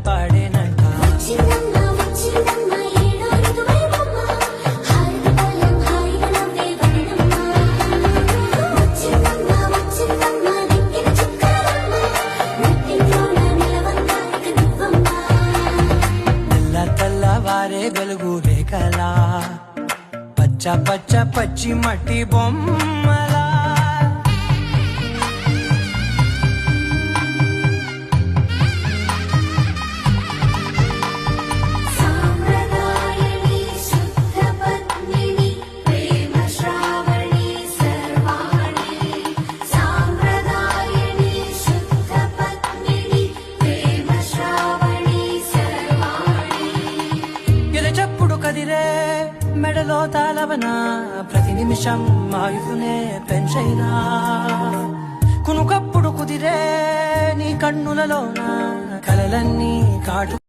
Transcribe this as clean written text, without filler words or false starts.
పాడేనంట. తెల్లవారే వెలుగు రేఖలా పచ్చ పచ్చ పచ్చి మట్టి బొమ్మలా చెప్పుడు కదిరే మెడలో తాళవన ప్రతి నిమిషం ఆయుధునే పెంచైనా కునుకప్పుడు కుదిరే నీ కన్నులలోన కలలన్నీ కాటు